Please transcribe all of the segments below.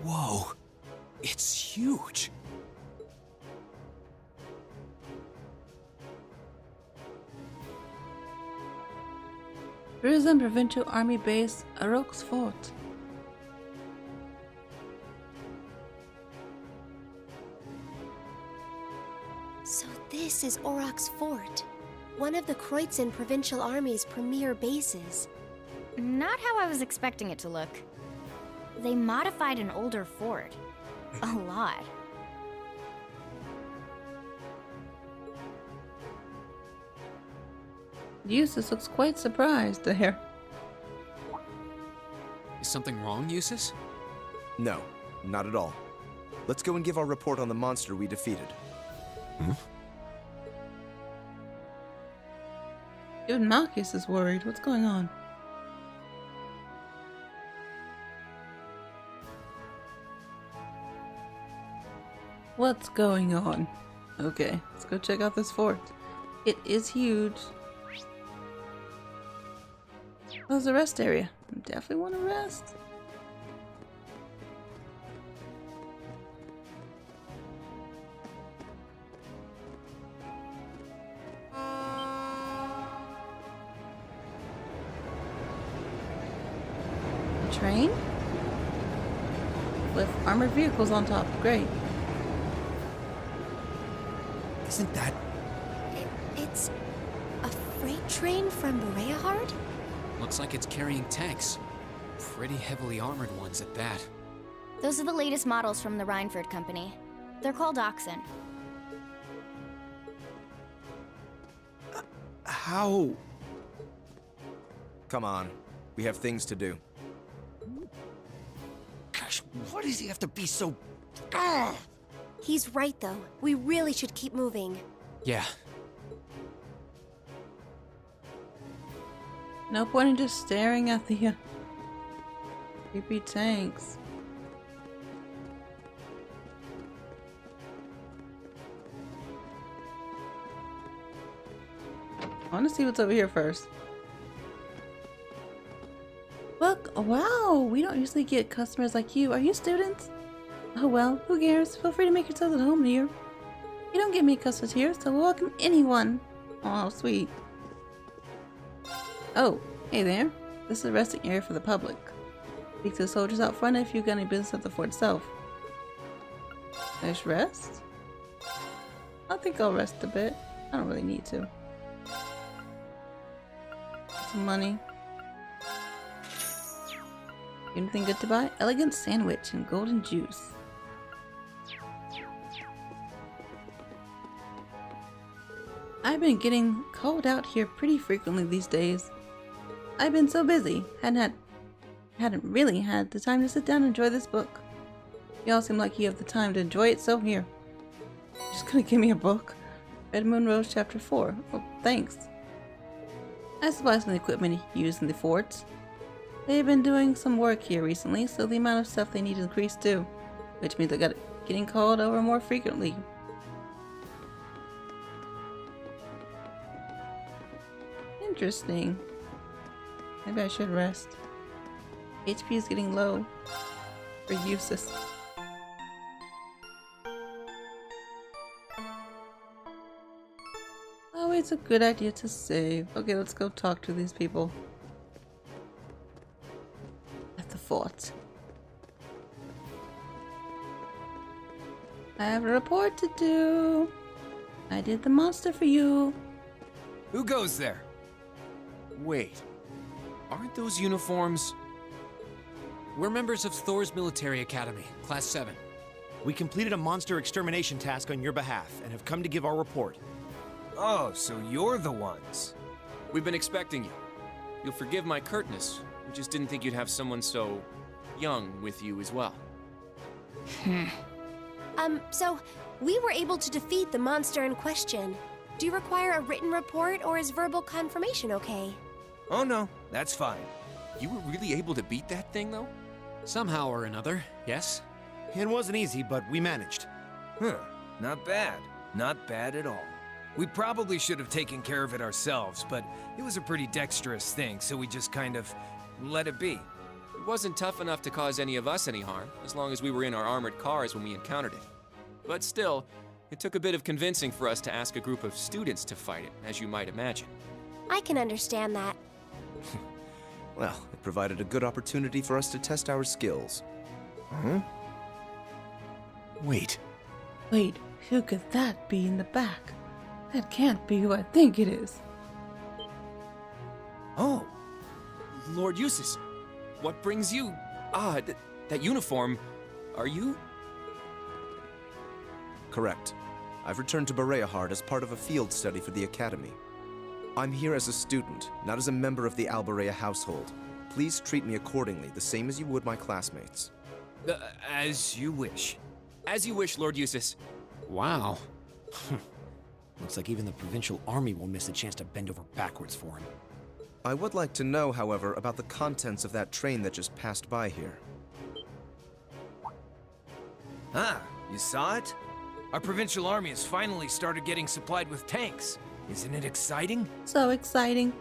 Whoa, it's huge. Jerusalem Provincial Army Base, Arok's Fort. So this is Orok's Fort, one of the Croydon Provincial Army's premier bases. Not how I was expecting it to look. They modified an older fort. A lot. Jusis looks quite surprised there. Is something wrong, Jusis? No, not at all. Let's go and give our report on the monster we defeated. Even Machias is worried. What's going on? What's going on? Okay, let's go check out this fort. It is huge. There's a rest area. I definitely want to rest. A train? With armored vehicles on top. Great. Isn't that... It's a freight train from Bereahard? Looks like it's carrying tanks. Pretty heavily armored ones at that. Those are the latest models from the Rhineford Company. They're called Oxen. How? Come on, we have things to do. Gosh, why does he have to be so... He's right, though. We really should keep moving. Yeah. No point in just staring at the creepy tanks. I want to see what's over here first. Look, wow, we don't usually get customers like you. Are you students? Oh well, who cares? Feel free to make yourselves at home here. You don't get me customers here, so we'll welcome anyone. Oh, sweet. Oh, hey there. This is a resting area for the public. Speak to the soldiers out front if you've got any business at the fort itself. Nice rest? I think I'll rest a bit. I don't really need to. Some money. Anything good to buy? Elegant sandwich and golden juice. I've been getting called out here pretty frequently these days. I've been so busy, hadn't really had the time to sit down and enjoy this book. You all seem like you have the time to enjoy it, so here. You're just gonna give me a book? Red Moon Rose Chapter 4. Well, thanks. I supply some of the equipment used in the forts. They've been doing some work here recently, so the amount of stuff they need increased too, which means I got getting called over more frequently. Interesting. Maybe I should rest. HP is getting low for Jusis. Oh, it's a good idea to save. Okay, let's go talk to these people at the fort. I have a report to do. I did the monster for you. Who goes there? Wait, aren't those uniforms? We're members of Thor's Military Academy, Class 7. We completed a monster extermination task on your behalf and have come to give our report. Oh, so you're the ones. We've been expecting you. You'll forgive my curtness. We just didn't think you'd have someone so young with you as well. So we were able to defeat the monster in question. Do you require a written report or is verbal confirmation okay? Oh no, that's fine. You were really able to beat that thing, though? Somehow or another, yes? It wasn't easy, but we managed. Huh, not bad. Not bad at all. We probably should have taken care of it ourselves, but it was a pretty dexterous thing, so we just kind of let it be. It wasn't tough enough to cause any of us any harm, as long as we were in our armored cars when we encountered it. But still, it took a bit of convincing for us to ask a group of students to fight it, as you might imagine. I can understand that. Well, it provided a good opportunity for us to test our skills. Huh? Wait. Wait, who could that be in the back? That can't be who I think it is. Oh, Lord Jusis, what brings you? That uniform. Are you? Correct. I've returned to Bereahard as part of a field study for the Academy. I'm here as a student, not as a member of the Alberea household. Please treat me accordingly, the same as you would my classmates. As you wish. As you wish, Lord Jusis. Wow. Looks like even the provincial army won't miss a chance to bend over backwards for him. I would like to know, however, about the contents of that train that just passed by here. Ah, you saw it? Our provincial army has finally started getting supplied with tanks. Isn't it exciting? So exciting.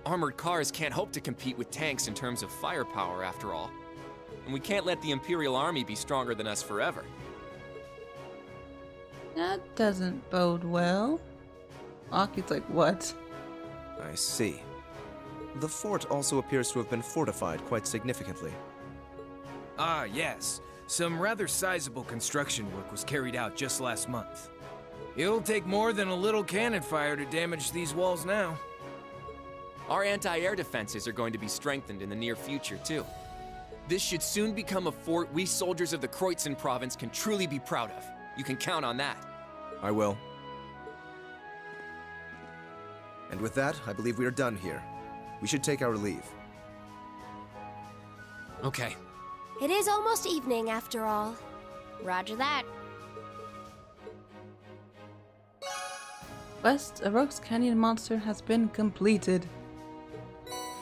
Armored cars can't hope to compete with tanks in terms of firepower, after all. And we can't let the Imperial Army be stronger than us forever. That doesn't bode well. Aki's like, what? I see. The fort also appears to have been fortified quite significantly. Ah, yes. Some rather sizable construction work was carried out just last month. It'll take more than a little cannon fire to damage these walls now. Our anti-air defenses are going to be strengthened in the near future, too. This should soon become a fort we soldiers of the Kreutzen province can truly be proud of. You can count on that. I will. And with that, I believe we are done here. We should take our leave. Okay. It is almost evening, after all. Roger that. Quest, a Rogues Canyon monster has been completed.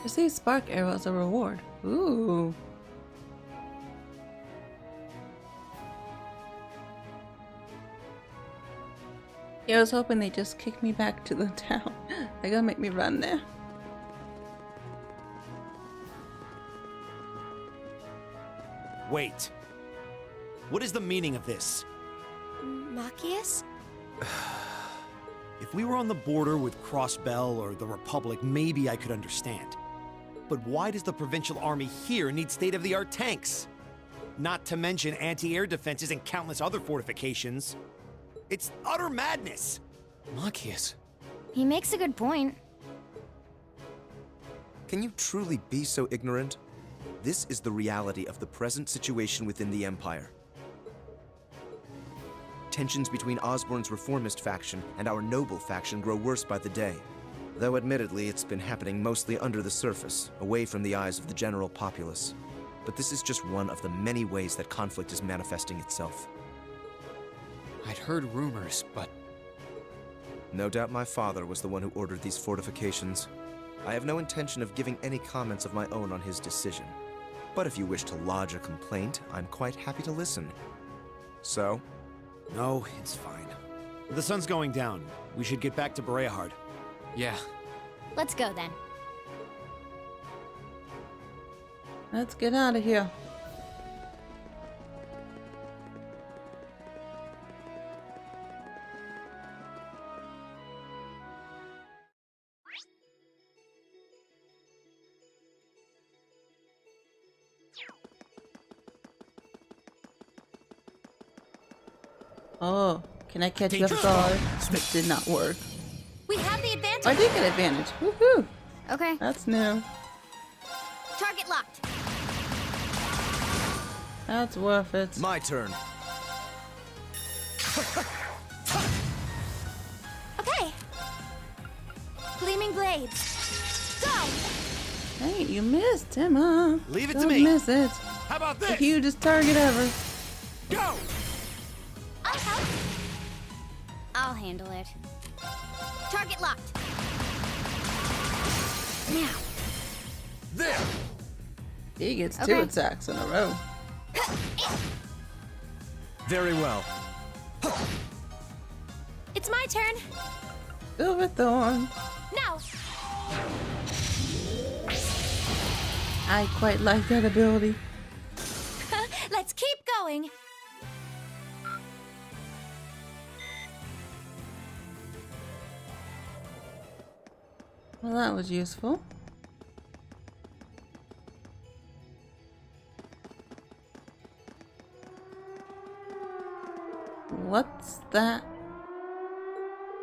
Receive spark arrow as a reward. Ooh. Yeah, I was hoping they just kick me back to the town. They're gonna make me run there. Wait. What is the meaning of this? Machias? If we were on the border with Crossbell or the Republic, maybe I could understand. But why does the provincial army here need state-of-the-art tanks? Not to mention anti-air defenses and countless other fortifications. It's utter madness! Machias. He makes a good point. Can you truly be so ignorant? This is the reality of the present situation within the Empire. Tensions between Osborne's reformist faction and our noble faction grow worse by the day. Though admittedly, it's been happening mostly under the surface, away from the eyes of the general populace. But this is just one of the many ways that conflict is manifesting itself. I'd heard rumors, but No doubt my father was the one who ordered these fortifications. I have no intention of giving any comments of my own on his decision. But if you wish to lodge a complaint, I'm quite happy to listen. So? No, it's fine. The sun's going down. We should get back to Bereahard. yeah. Let's go then. Let's get out of here. Oh, can I catch you off guard? This did not work. We have the advantage! I did get advantage. Woohoo! Okay. That's new. Target locked. That's worth it. My turn. Okay. Gleaming blades. Go! Hey, you missed him, huh? Leave it to Don't me. miss it. How about The this? hugest target ever. Go! I'll help. I'll handle it. Target locked. Now. There! He gets two Okay. attacks in a row. Very well. It's my turn. Silverthorn. Now. I quite like that ability. Let's keep going. Well, that was useful. What's that?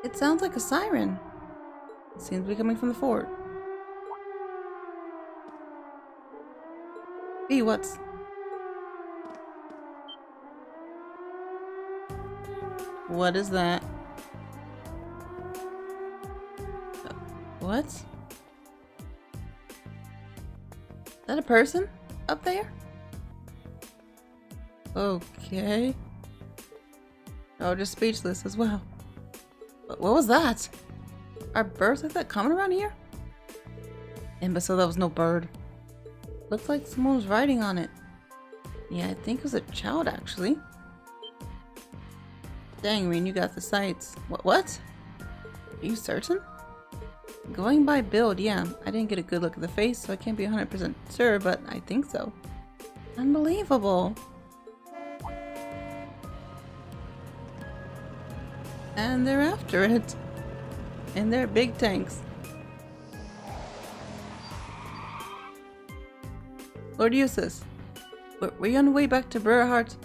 It sounds like a siren. It seems to be coming from the fort. Hey, what's... What is that? What? Is that a person up there? Okay. Oh, just speechless as well. What was that? Are birds like that common around here? Imbecile, that was no bird. Looked like someone was riding on it. Yeah, I think it was a child actually. Dang, Reen, you got the sights. What? Are you certain? Going by build, yeah. I didn't get a good look at the face, so I can't be 100% sure, but I think so. Unbelievable. And they're after it. In their big tanks. Lord Jusis, were you on the way back to Burrhart?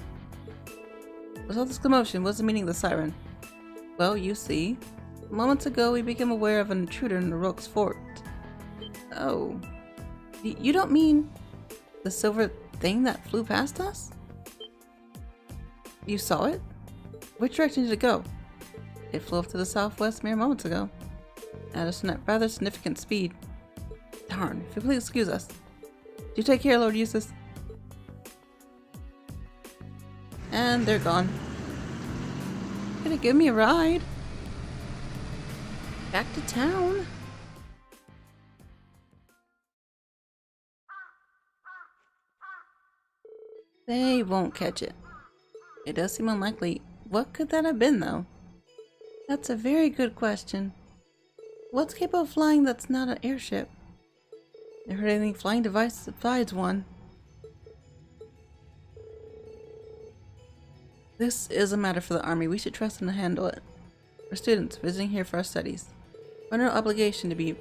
What's all this commotion? What's the meaning of the siren? Well, you see, moments ago we became aware of an intruder in the Rook's fort. Oh. You don't mean the silver thing that flew past us? You saw it? Which direction did it go? It flew off to the southwest mere moments ago. At a rather significant speed. Darn, if you'll please excuse us. Do take care, Lord Jusis. And they're gone. Gonna give me a ride. Back to town. They won't catch it. It does seem unlikely. What could that have been, though? That's a very good question. What's capable of flying that's not an airship? Never heard anything flying device besides one. This is a matter for the army. We should trust them to handle it. We're students visiting here for our studies. We're under no obligation to do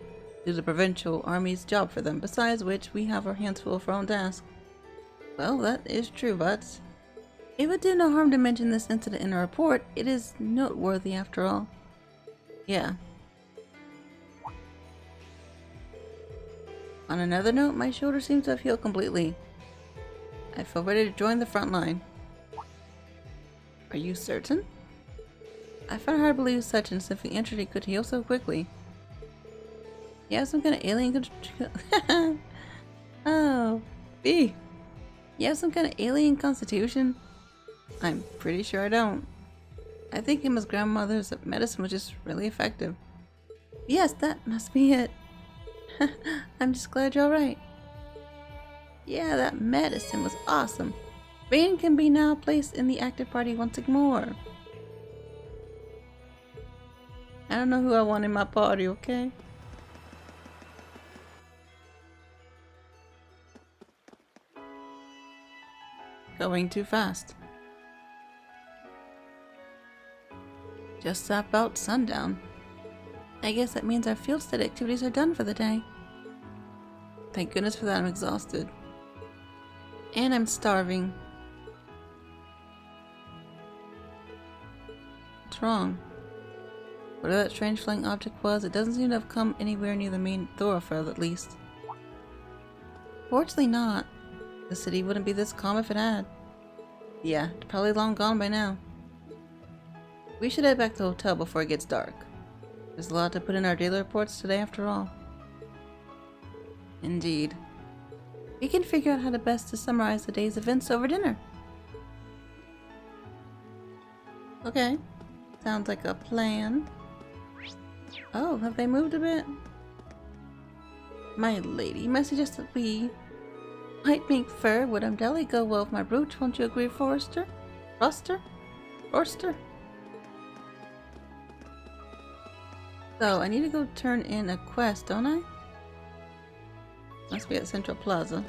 the provincial army's job for them, besides which we have our hands full of our own task. Well, that is true, but it would do no harm to mention this incident in a report. It is noteworthy after all. Yeah. On another note, my shoulder seems to have healed completely. I feel ready to join the front line. Are you certain? I find it hard to believe such an significant injury could heal so quickly. You have some kind of alien Oh, B. You have some kind of alien constitution? I'm pretty sure I don't. I think Emma's grandmother's medicine was just really effective. Yes, that must be it. I'm just glad you're alright. Yeah, that medicine was awesome. Rain can be now placed in the active party once more. I don't know who I want in my party, okay? Going too fast. Just about sundown. I guess that means our field study activities are done for the day. Thank goodness for that, I'm exhausted. And I'm starving. What's wrong? Whatever that strange flying object was, it doesn't seem to have come anywhere near the main thoroughfare, at least. Fortunately not. The city wouldn't be this calm if it had. Yeah, it's probably long gone by now. We should head back to the hotel before it gets dark. There's a lot to put in our daily reports today after all. Indeed. We can figure out how to best to summarize the day's events over dinner. Okay. Sounds like a plan. Oh, have they moved a bit? My lady, you might suggest that we might make fur would undoubtedly go well with my brooch, won't you agree, Forrester? Forrester? So, I need to go turn in a quest, don't I? must be at Central Plaza.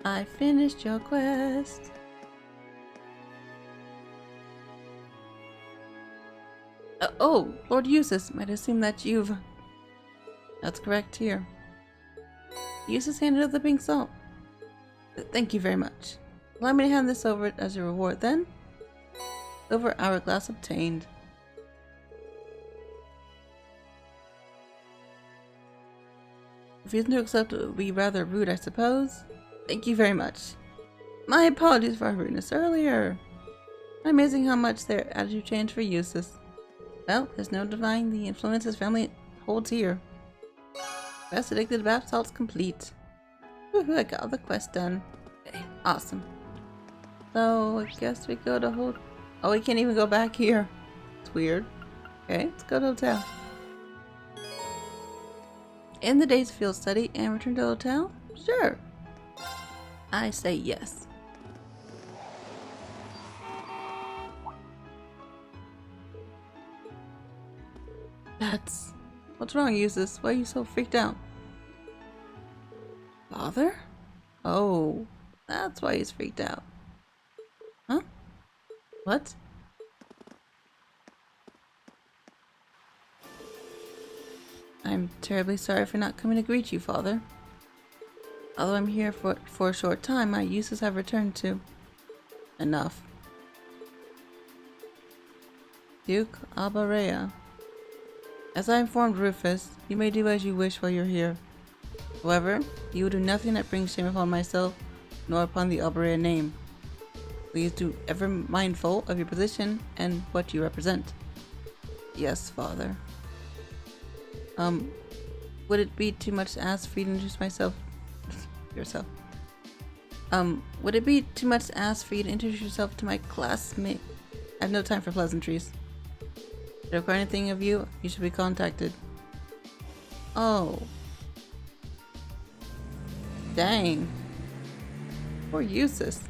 I finished your quest. Oh, Lord Jusis, might assume that you've... That's correct here. Jusis handed up the pink salt. Thank you very much. Allow me to hand this over as a reward then. Silver hourglass obtained. Refusing to accept it would be rather rude, I suppose. Thank you very much. My apologies for our rudeness earlier. Amazing how much their attitude changed for Jusis. Well, there's no denying the influence his family holds here. Quest addicted to bath salts complete. Woohoo, I got all the quest done. Okay, awesome. So, I guess we go to hold... Oh, we can't even go back here. It's weird. Okay, let's go to the hotel. End the day's field study and return to the hotel? Sure. I say yes. That's... What's wrong, Jusis? Why are you so freaked out? Father? Oh, that's why he's freaked out. Huh? What? I'm terribly sorry for not coming to greet you, Father. Although I'm here for a short time, my uses have returned to... Enough. Duke Albarea. As I informed Rufus, you may do as you wish while you're here. However, you will do nothing that brings shame upon myself, nor upon the Albarea name. Please do ever mindful of your position and what you represent. Yes, Father. Would it be too much to ask for you to introduce myself? Yourself. Would it be too much to ask for you to introduce yourself to my classmate? I have no time for pleasantries. If I require anything of you, you should be contacted. Oh. Dang. Poor Jusis.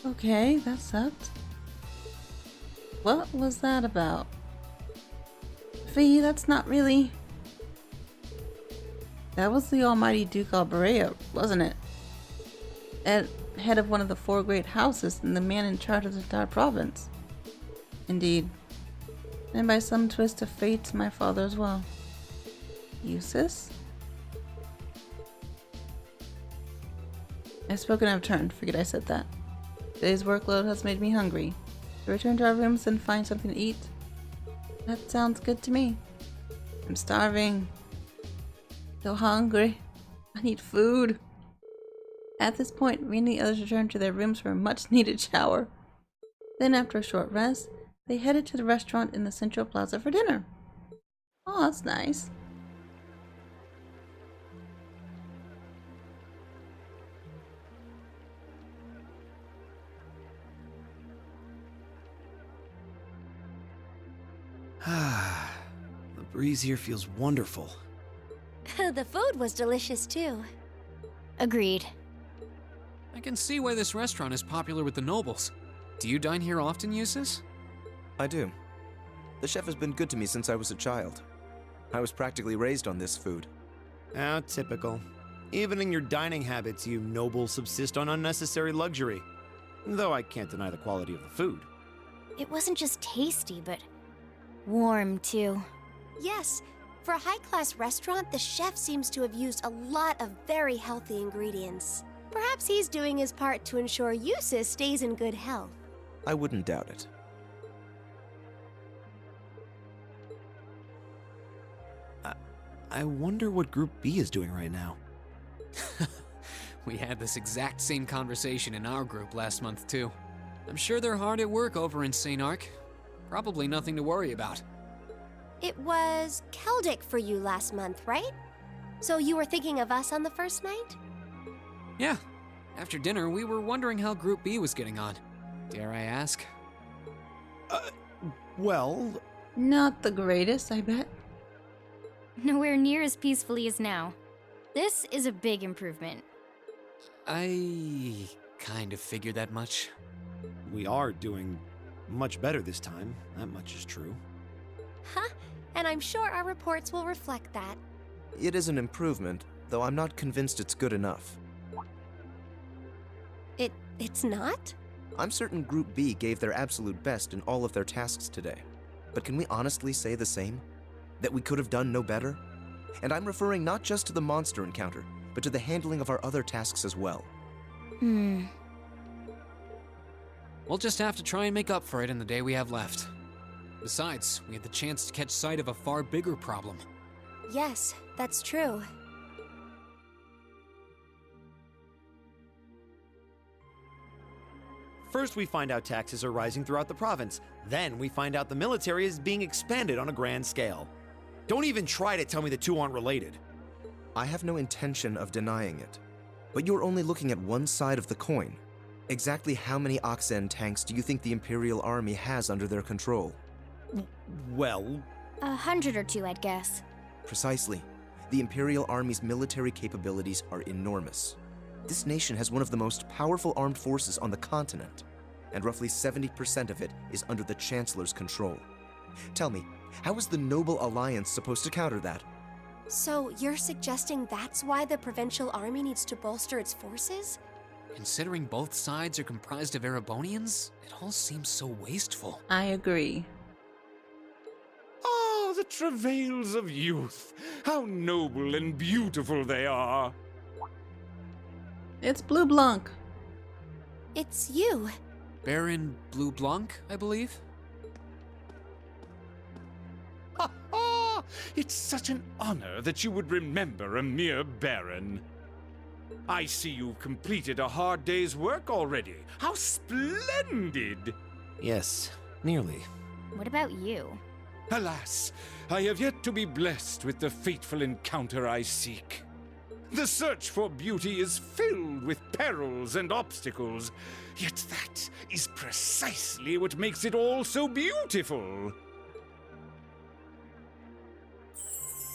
Okay, that sucked. What was that about? Fee, that's not really... That was the almighty Duke Albarea, wasn't it? Head of one of the 4 great houses and the man in charge of the entire province. Indeed. And by some twist of fate, my father as well. Jusis? I've spoken out of turn. Forget I said that. Today's workload has made me hungry. To return to our rooms and find something to eat? That sounds good to me. I'm starving. So hungry. I need food. At this point, me and the others returned to their rooms for a much-needed shower. Then, after a short rest, they headed to the restaurant in the Central Plaza for dinner. Oh, that's nice. The breeze here feels wonderful. The food was delicious too. Agreed. I can see why this restaurant is popular with the nobles. Do you dine here often, Jusis? I do. The chef has been good to me since I was a child. I was practically raised on this food. How typical. Even in your dining habits, you nobles subsist on unnecessary luxury. Though I can't deny the quality of the food. It wasn't just tasty, but warm too. Yes, for a high-class restaurant, the chef seems to have used a lot of very healthy ingredients. Perhaps he's doing his part to ensure Jusis stays in good health. I wouldn't doubt it. I wonder what Group B is doing right now. We had this exact same conversation in our group last month, too. I'm sure they're hard at work over in St. Arc. Probably nothing to worry about. It was Celtic for you last month, right? So you were thinking of us on the first night? Yeah. After dinner, we were wondering how Group B was getting on. Dare I ask? Well... Not the greatest, I bet. Nowhere near as peacefully as now. This is a big improvement. I kind of figured that much. We are doing much better this time. That much is true. Huh? And I'm sure our reports will reflect that. It is an improvement, though I'm not convinced it's good enough. It's not? I'm certain Group B gave their absolute best in all of their tasks today. But can we honestly say the same? That we could have done no better? And I'm referring not just to the monster encounter, but to the handling of our other tasks as well. We'll just have to try and make up for it in the day we have left. Besides, we had the chance to catch sight of a far bigger problem. Yes, that's true. First, we find out taxes are rising throughout the province. Then, we find out the military is being expanded on a grand scale. Don't even try to tell me the two aren't related. I have no intention of denying it. But you're only looking at one side of the coin. Exactly how many Oxen tanks do you think the Imperial Army has under their control? Well, 100 or 2, I'd guess. Precisely. The Imperial Army's military capabilities are enormous. This nation has one of the most powerful armed forces on the continent, and roughly 70% of it is under the Chancellor's control. Tell me, how is the Noble Alliance supposed to counter that? So you're suggesting that's why the Provincial Army needs to bolster its forces? Considering both sides are comprised of Erebonians, it all seems so wasteful. I agree. Ah, the travails of youth! How noble and beautiful they are! It's Blue Blanc. It's you. Baron Blue Blanc, I believe? Ha ha! It's such an honor that you would remember a mere baron. I see you've completed a hard day's work already. How splendid! yes, nearly. What about you? Alas, I have yet to be blessed with the fateful encounter I seek. The search for beauty is filled with perils and obstacles, yet that is precisely what makes it all so beautiful.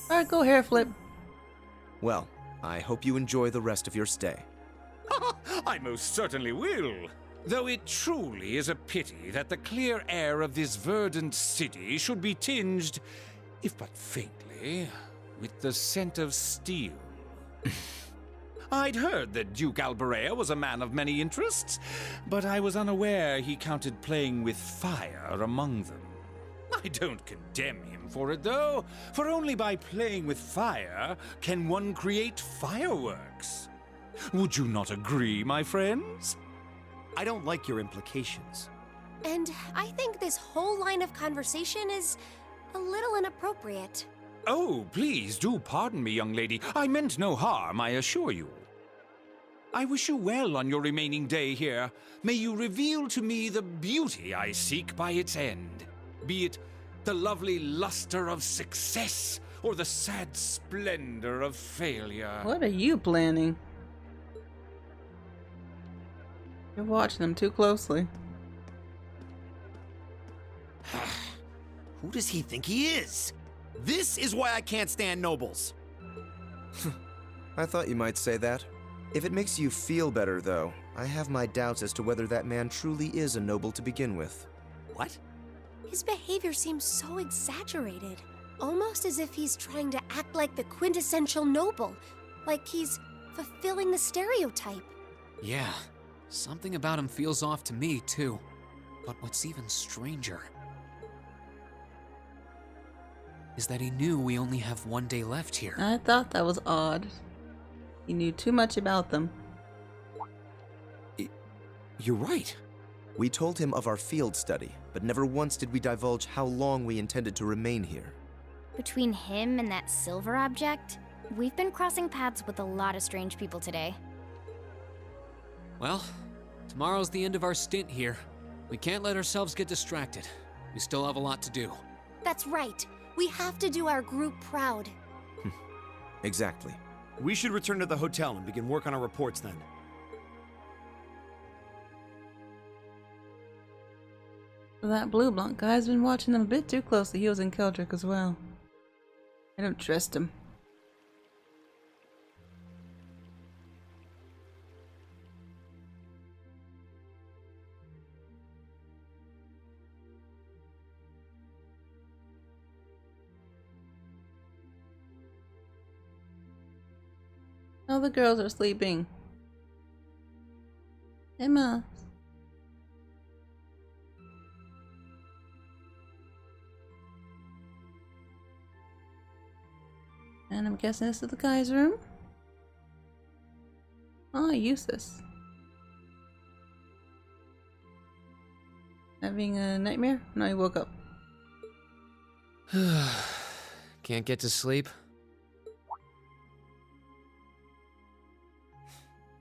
Alright, go hair flip. Well, I hope you enjoy the rest of your stay. I most certainly will. Though it truly is a pity that the clear air of this verdant city should be tinged, if but faintly, with the scent of steel. I'd heard that Duke Alberea was a man of many interests, but I was unaware he counted playing with fire among them. I don't condemn him for it, though, for only by playing with fire can one create fireworks. Would you not agree, my friends? I don't like your implications. And I think this whole line of conversation is a little inappropriate. Oh, please do pardon me, young lady. I meant no harm, I assure you. I wish you well on your remaining day here. May you reveal to me the beauty I seek by its end, be it the lovely luster of success or the sad splendor of failure. What are you planning? You're watching them too closely. Who does he think he is? This is why I can't stand nobles. I thought you might say that. If it makes you feel better, though, I have my doubts as to whether that man truly is a noble to begin with. What? His behavior seems so exaggerated, almost as if he's trying to act like the quintessential noble, like he's fulfilling the stereotype. Yeah, something about him feels off to me, too. But what's even stranger is that he knew we only have one day left here. I thought that was odd. He knew too much about them. You're right. We told him of our field study, but never once did we divulge how long we intended to remain here. Between him and that silver object, we've been crossing paths with a lot of strange people today. Well, tomorrow's the end of our stint here. We can't let ourselves get distracted. We still have a lot to do. That's right. We have to do our group proud. Exactly. We should return to the hotel and begin work on our reports then. That Blue Blanc guy's been watching them a bit too closely. He was in Keldrick as well. I don't trust him. All the girls are sleeping. Emma. And I'm guessing this is the guy's room. Ah, Jusis. Having a nightmare? No, he woke up. Can't get to sleep?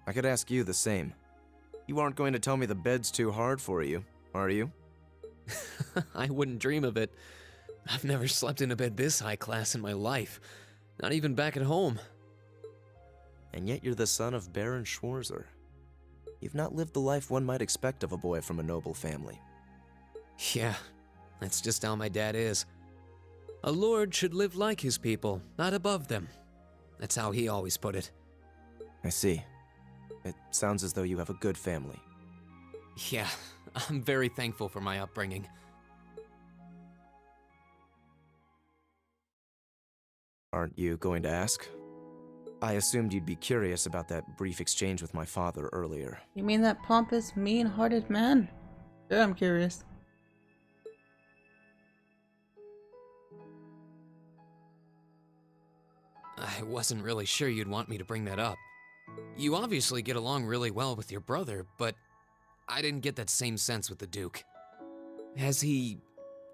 I could ask you the same. You aren't going to tell me the bed's too hard for you, are you? I wouldn't dream of it. I've never slept in a bed this high class in my life. Not even back at home. And yet you're the son of Baron Schwarzer. You've not lived the life one might expect of a boy from a noble family. Yeah, that's just how my dad is. A lord should live like his people, not above them. That's how he always put it. I see. It sounds as though you have a good family. Yeah, I'm very thankful for my upbringing. Aren't you going to ask? I assumed you'd be curious about that brief exchange with my father earlier. You mean that pompous, mean-hearted man? Yeah, I'm curious. I wasn't really sure you'd want me to bring that up. You obviously get along really well with your brother, but I didn't get that same sense with the Duke. Has he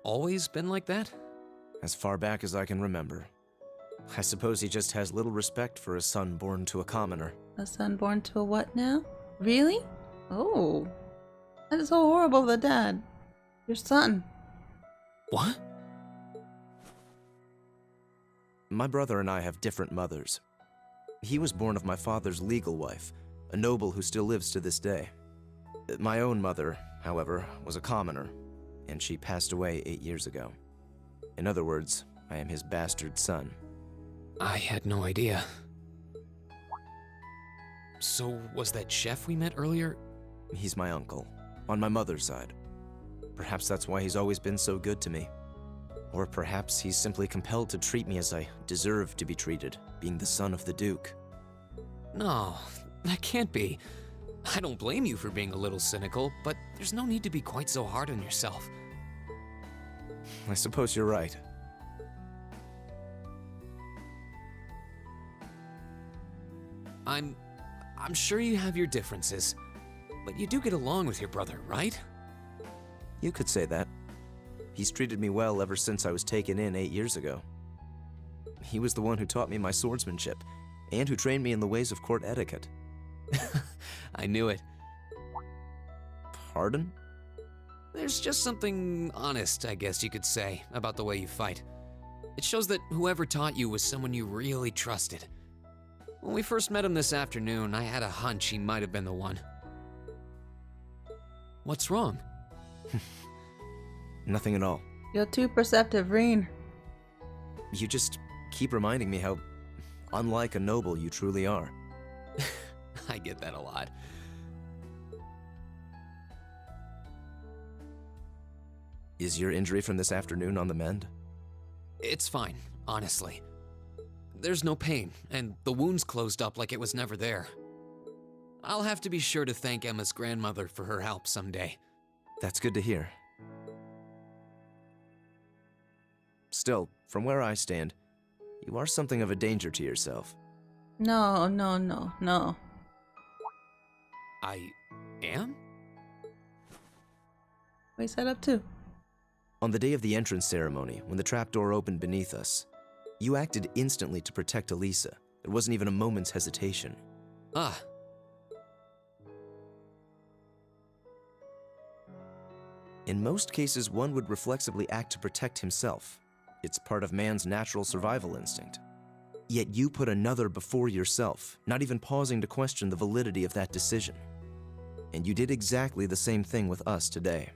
always been like that? As far back as I can remember. I suppose he just has little respect for a son born to a commoner. A son born to a what now? Really? Oh. That is so horrible of the dad. Your son. What? My brother and I have different mothers. He was born of my father's legal wife, a noble who still lives to this day. My own mother, however, was a commoner, and she passed away 8 years ago. In other words, I am his bastard son. I had no idea. So, was that chef we met earlier? He's my uncle, on my mother's side. Perhaps that's why he's always been so good to me. Or perhaps he's simply compelled to treat me as I deserve to be treated, being the son of the Duke. No, that can't be. I don't blame you for being a little cynical, but there's no need to be quite so hard on yourself. I suppose you're right. I'm sure you have your differences, but you do get along with your brother, right? You could say that. He's treated me well ever since I was taken in 8 years ago. He was the one who taught me my swordsmanship, and who trained me in the ways of court etiquette. I knew it. Pardon? There's just something honest, I guess you could say, about the way you fight. It shows that whoever taught you was someone you really trusted. When we first met him this afternoon, I had a hunch he might have been the one. What's wrong? Nothing at all. You're too perceptive, Reen. You just keep reminding me how unlike a noble you truly are. I get that a lot. Is your injury from this afternoon on the mend? It's fine, honestly. There's no pain, and the wound's closed up like it was never there. I'll have to be sure to thank Emma's grandmother for her help someday. That's good to hear. Still, from where I stand, you are something of a danger to yourself. No. I am? What you set up to? On the day of the entrance ceremony, when the trapdoor opened beneath us, you acted instantly to protect Elisa. There wasn't even a moment's hesitation. Ah. In most cases, one would reflexively act to protect himself. It's part of man's natural survival instinct. Yet you put another before yourself, not even pausing to question the validity of that decision. And you did exactly the same thing with us today.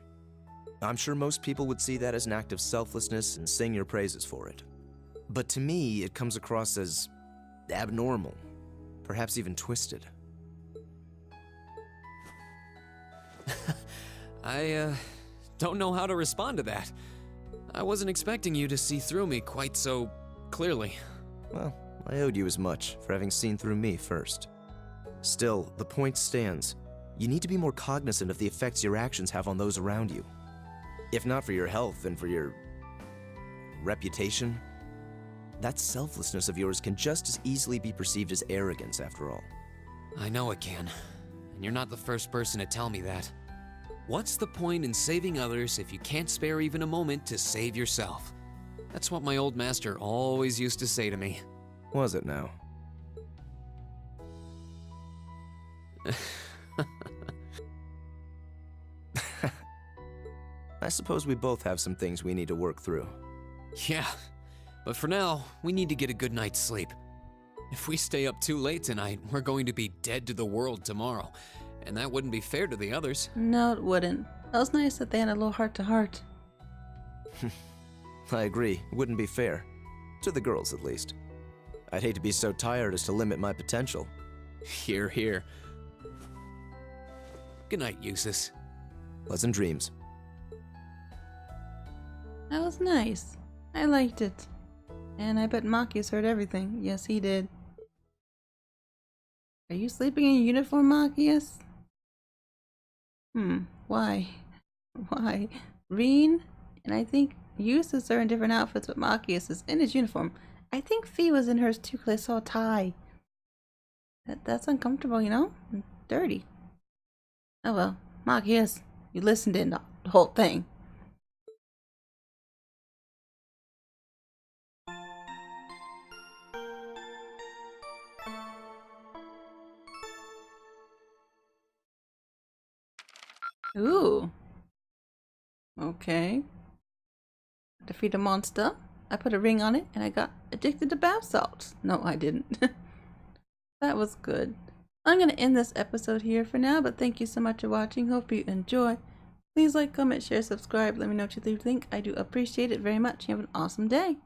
I'm sure most people would see that as an act of selflessness and sing your praises for it. But to me, it comes across as abnormal, perhaps even twisted. I don't know how to respond to that. I wasn't expecting you to see through me quite so clearly. Well, I owed you as much for having seen through me first. Still, the point stands. You need to be more cognizant of the effects your actions have on those around you. If not for your health, then for your reputation. That selflessness of yours can just as easily be perceived as arrogance, after all. I know it can, and you're not the first person to tell me that. What's the point in saving others if you can't spare even a moment to save yourself? That's what my old master always used to say to me. Was it now? I suppose we both have some things we need to work through. Yeah, but for now, we need to get a good night's sleep. If we stay up too late tonight, we're going to be dead to the world tomorrow, and that wouldn't be fair to the others. No, it wouldn't. That was nice that they had a little heart-to-heart. I agree, it wouldn't be fair. To the girls, at least. I'd hate to be so tired as to limit my potential. Hear, hear. Good night, Jusis. Pleasant dreams. That was nice. I liked it. And I bet Machias heard everything. Yes, he did. Are you sleeping in uniform, Machias? Why? Why? Reen and I think Jusis are in different outfits, but Machias is in his uniform. I think Fee was in hers too because I saw a tie. That's uncomfortable, you know? And dirty. Oh well, Machias, you listened in the whole thing. Ooh. Okay. Defeat a monster. I put a ring on it and I got addicted to bath salts. No, I didn't. That was good. I'm going to end this episode here for now, but thank you so much for watching. Hope you enjoy. Please like, comment, share, subscribe. Let me know what you think. I do appreciate it very much. You have an awesome day.